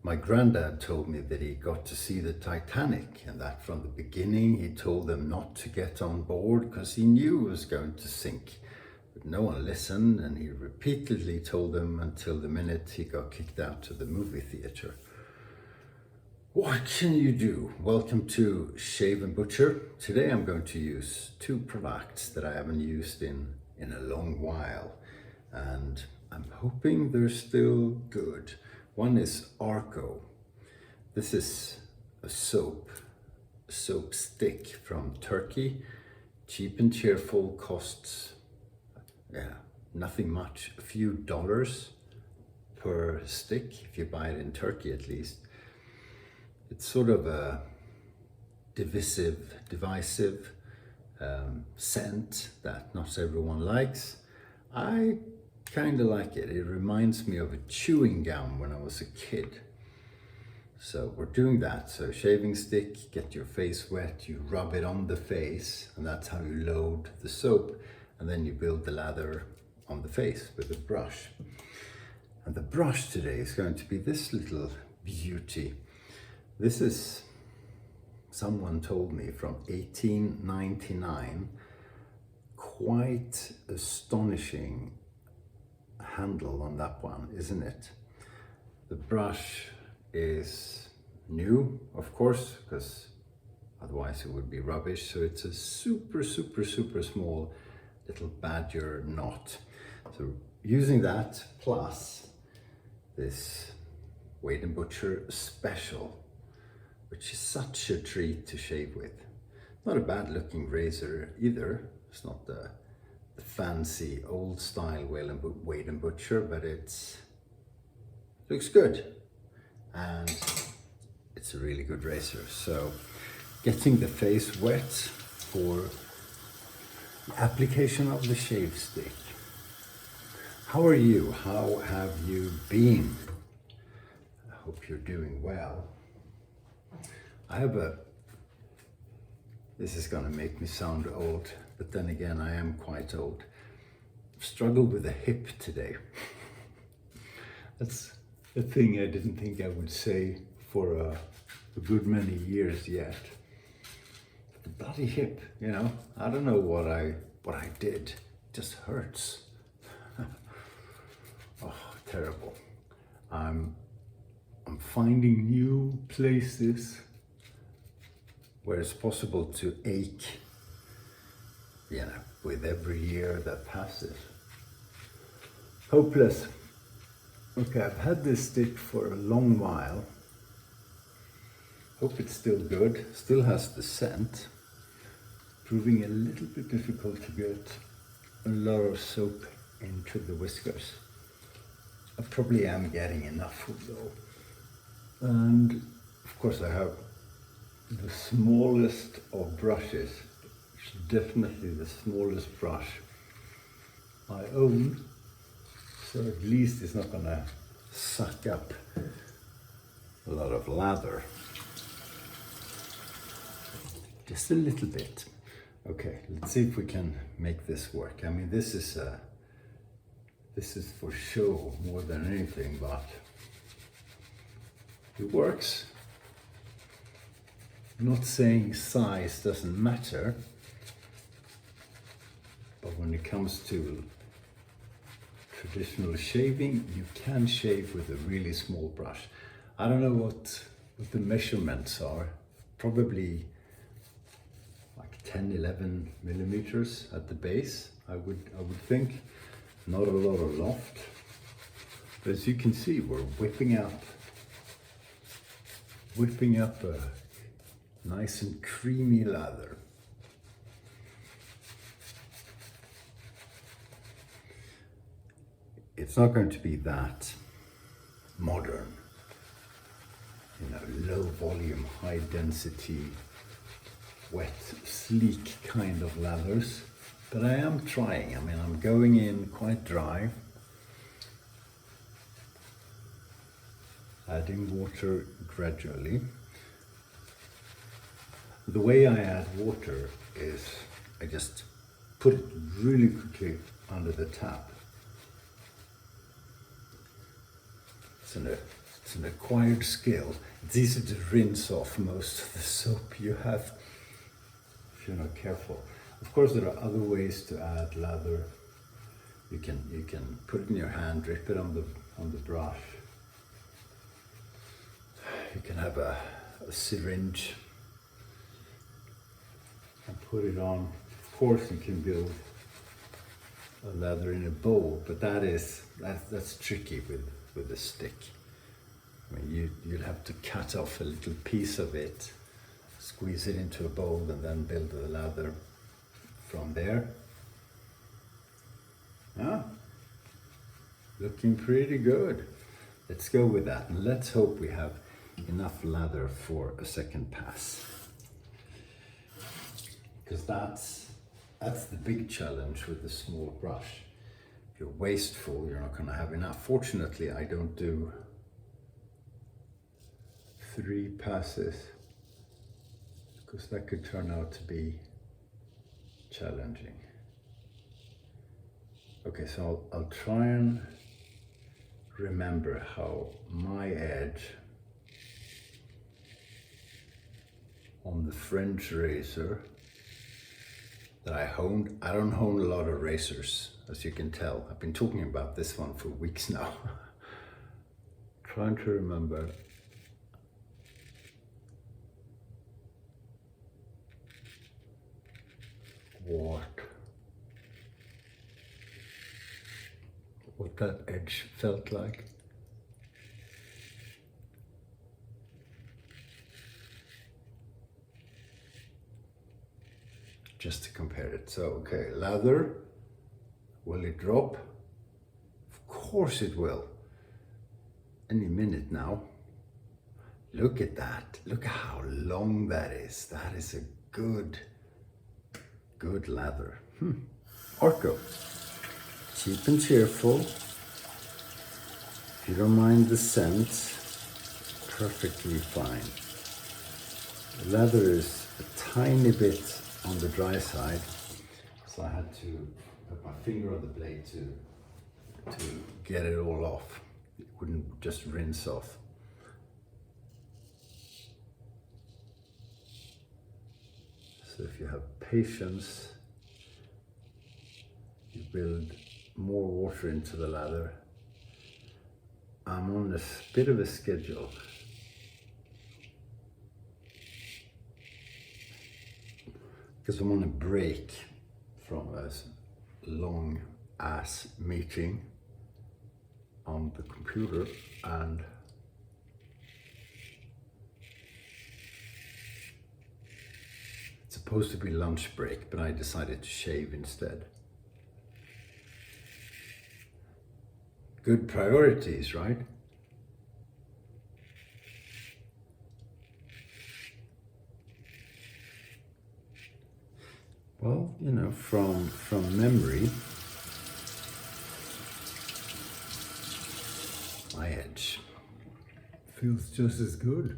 My granddad told me that he got to see the Titanic and that from the beginning he told them not to get on board because he knew it was going to sink. But no one listened, and he repeatedly told them until the minute he got kicked out of the movie theater. What can you do? Welcome to Shave&Butcher. Today I'm going to use two products that I haven't used in a long while, and I'm hoping they're still good. One is Arko. This is a soap stick from Turkey. Cheap and cheerful, costs nothing much, a few dollars per stick if you buy it in Turkey at least. It's sort of a divisive scent that not everyone likes. I kind of like it. It reminds me of a chewing gum when I was a kid. So we're doing that. So shaving stick, get your face wet, you rub it on the face, and that's how you load the soap. And then you build the lather on the face with a brush. And the brush today is going to be this little beauty. This is, someone told me, from 1899. Quite astonishing handle on that one, isn't it? The brush is new, of course, because otherwise it would be rubbish. So it's a super small little badger knot. So using that plus this W&B Special, which is such a treat to shave with. Not a bad looking razor either. It's not the fancy old style W&B, but looks good, and it's a really good razor. So getting the face wet for the application of the shave stick. How are you? How have you been? I hope you're doing well. This is gonna make me sound old, but then again, I am quite old. I've struggled with a hip today. That's a thing I didn't think I would say for a good many years yet. The bloody hip, you know, I don't know what I did. It just hurts. Oh, terrible. I'm finding new places where it's possible to ache, with every year that passes. Hopeless. Okay, I've had this stick for a long while. Hope it's still good. Still has the scent. Proving a little bit difficult to get a lot of soap into the whiskers. I probably am getting enough though. And of course I have the smallest of brushes. It's definitely the smallest brush I own. So at least it's not gonna suck up a lot of lather. Just a little bit. Okay, let's see if we can make this work. I mean, this is for show more than anything, but it works. I'm not saying size doesn't matter, but when it comes to traditional shaving, you can shave with a really small brush. I don't know what the measurements are. Probably like 10, 11 millimeters at the base, I would think. Not a lot of loft. But as you can see, we're whipping up a nice and creamy lather. It's not going to be that modern, low volume, high density, wet, sleek kind of lathers. But I am trying. I mean, I'm going in quite dry, adding water gradually. The way I add water is I just put it really quickly under the tap. It's It's an acquired skill. It's easy to rinse off most of the soap you have if you're not careful. Of course, there are other ways to add lather. You can put it in your hand, drip it on the brush. You can have a syringe and put it on. Of course, you can build a lather in a bowl, but that's tricky with a stick. I mean, you'll have to cut off a little piece of it, squeeze it into a bowl, and then build the lather from there. Yeah, looking pretty good. Let's go with that, and let's hope we have enough lather for a second pass, because that's the big challenge with the small brush. If you're wasteful, you're not going to have enough. Fortunately, I don't do 3 passes, because that could turn out to be challenging. Okay, so I'll try and remember how my edge on the French razor that I honed. I don't hone a lot of razors, as you can tell. I've been talking about this one for weeks now. Trying to remember what that edge felt like. Just to compare it. So, okay, lather, will it drop? Of course it will. Any minute now. Look at that. Look at how long that is. That is a good lather. Arko. Cheap and cheerful. If you don't mind the scent, perfectly fine. The lather is a tiny bit on the dry side, so I had to put my finger on the blade to get it all off. It wouldn't just rinse off. So if you have patience, you build more water into the lather. I'm on a bit of a schedule. Because I'm on a break from a long ass meeting on the computer, and it's supposed to be lunch break, but I decided to shave instead. Good priorities, right? Well, you know, from memory, my edge feels just as good.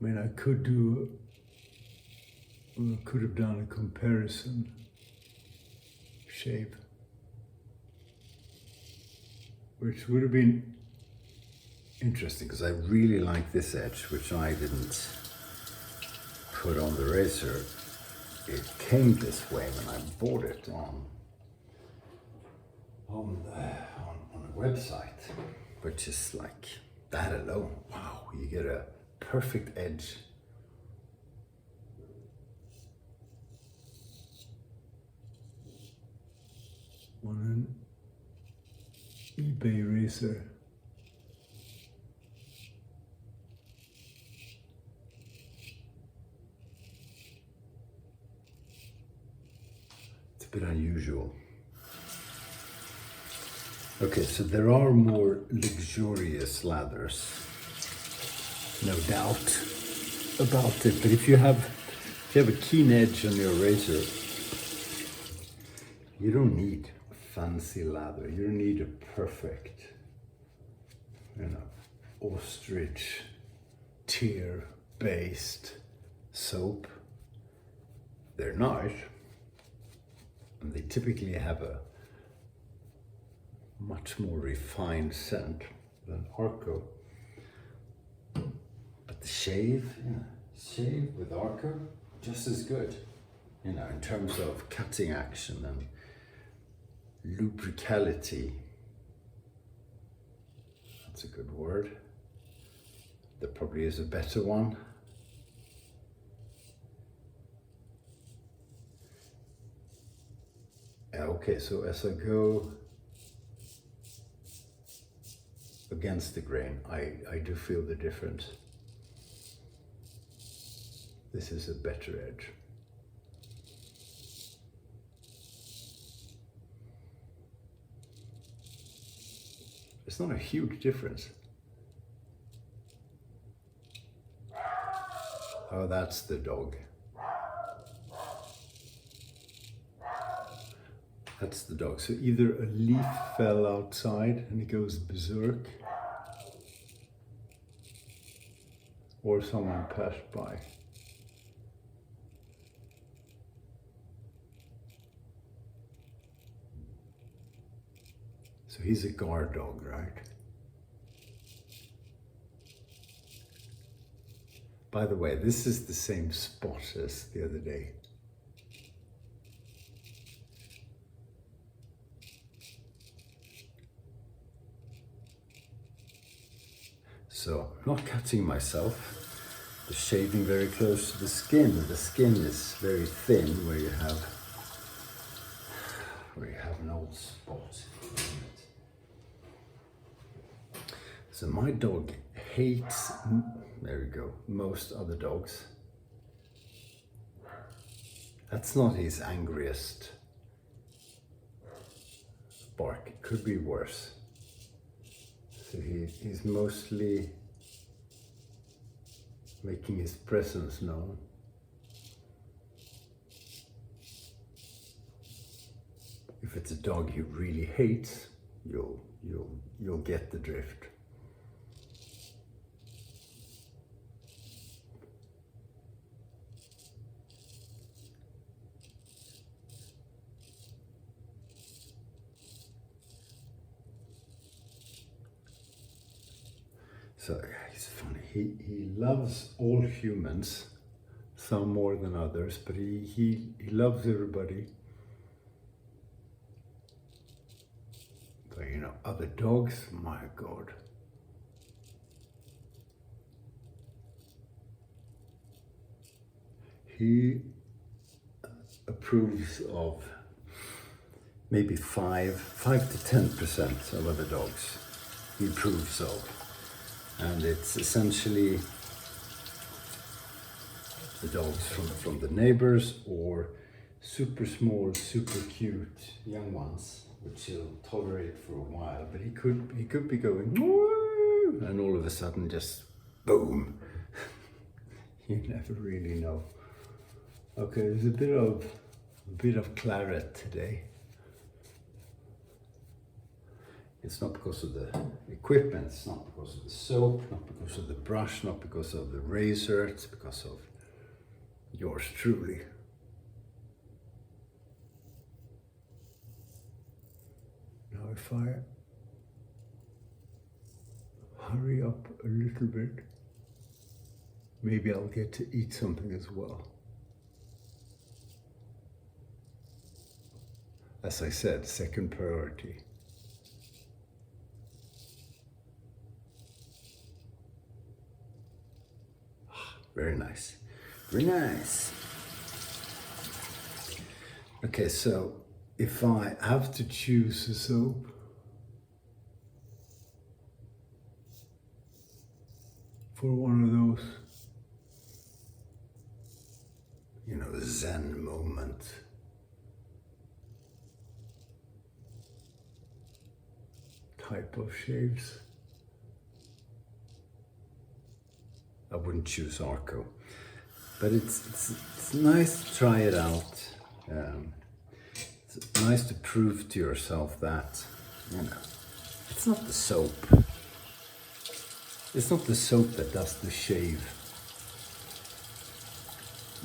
I mean, I could have done a comparison shave, which would have been interesting, because I really like this edge, which I didn't put on the razor. It came this way when I bought it on a website, which is like that alone. Wow, you get a perfect edge. On an eBay razor. It's a bit unusual. Okay, so there are more luxurious lathers, no doubt about it. But if you have a keen edge on your razor, you don't need a fancy lather. You don't need a perfect, you know, ostrich tear based soap. They're nice, and they typically have a much more refined scent than Arko. But the shave with Arko, just as good, you know, in terms of cutting action and lubricality. That's a good word. There probably is a better one. Okay, so as I go against the grain, I do feel the difference. This is a better edge. It's not a huge difference. Oh, that's the dog. That's the dog. So either a leaf fell outside and it goes berserk, or someone passed by. So he's a guard dog, right? By the way, this is the same spot as the other day. So, not cutting myself, just shaving very close to the skin. The skin is very thin where you have an old spot. So my dog hates, there we go, most other dogs. That's not his angriest bark. It could be worse. So he's mostly making his presence known. If it's a dog he really hates, you'll get the drift. So he's funny. He loves all humans, some more than others, but he loves everybody. But you know, other dogs, my God. He approves of maybe 5 to 10% of other dogs. He approves of. And it's essentially the dogs from the neighbors or super small, super cute young ones, which he'll tolerate for a while. But he could be going, woo, and all of a sudden just boom. You never really know. Okay, there's a bit of claret today. It's not because of the equipment, it's not because of the soap, not because of the brush, not because of the razor, it's because of yours truly. Now if I hurry up a little bit, maybe I'll get to eat something as well. As I said, second priority. Very nice, very nice. Okay, so if I have to choose a soap, for one of those, you know, Zen moment, type of shaves, I wouldn't choose Arko, but it's nice to try it out. It's nice to prove to yourself that, you know, it's not the soap. It's not the soap that does the shave.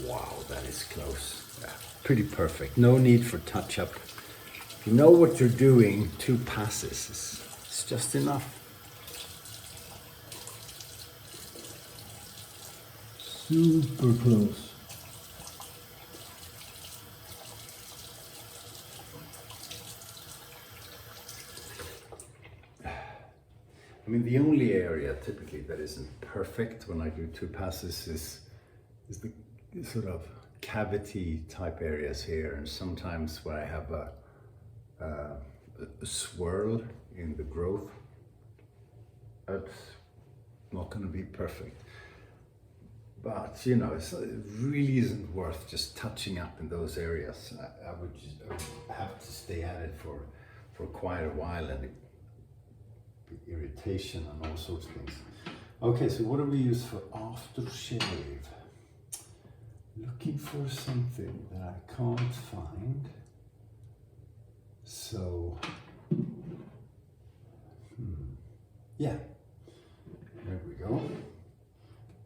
Wow, that is close. Yeah, pretty perfect. No need for touch-up. If you know what you're doing, 2 passes is just enough. Super close. I mean, the only area typically that isn't perfect when I do 2 passes is the sort of cavity type areas here, and sometimes where I have a swirl in the growth. That's not going to be perfect. But you know, it really isn't worth just touching up in those areas. I would have to stay at it for quite a while, and irritation and all sorts of things. Okay, so what do we use for aftershave? Looking for something that I can't find. So, yeah, there we go.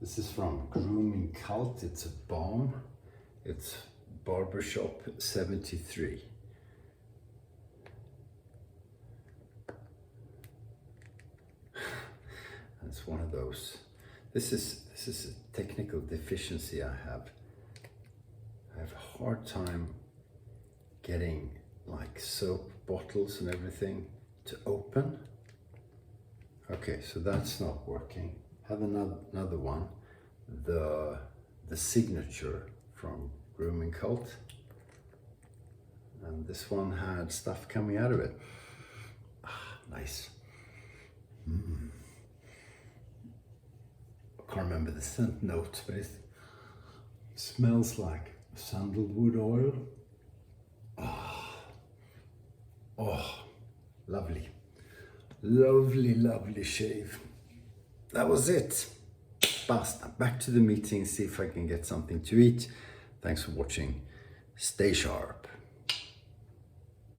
This is from Grooming Cult. It's a balm. It's Barbershop 73. It's one of those. This is a technical deficiency I have. I have a hard time getting like soap bottles and everything to open. Okay, so that's not working. Have another one. The signature from Grooming Cult. And this one had stuff coming out of it. Ah, nice. I can't remember the scent note, but it smells like sandalwood oil. Oh, lovely. Lovely, lovely shave. That was it. Basta. Back to the meeting, see if I can get something to eat. Thanks for watching. Stay sharp.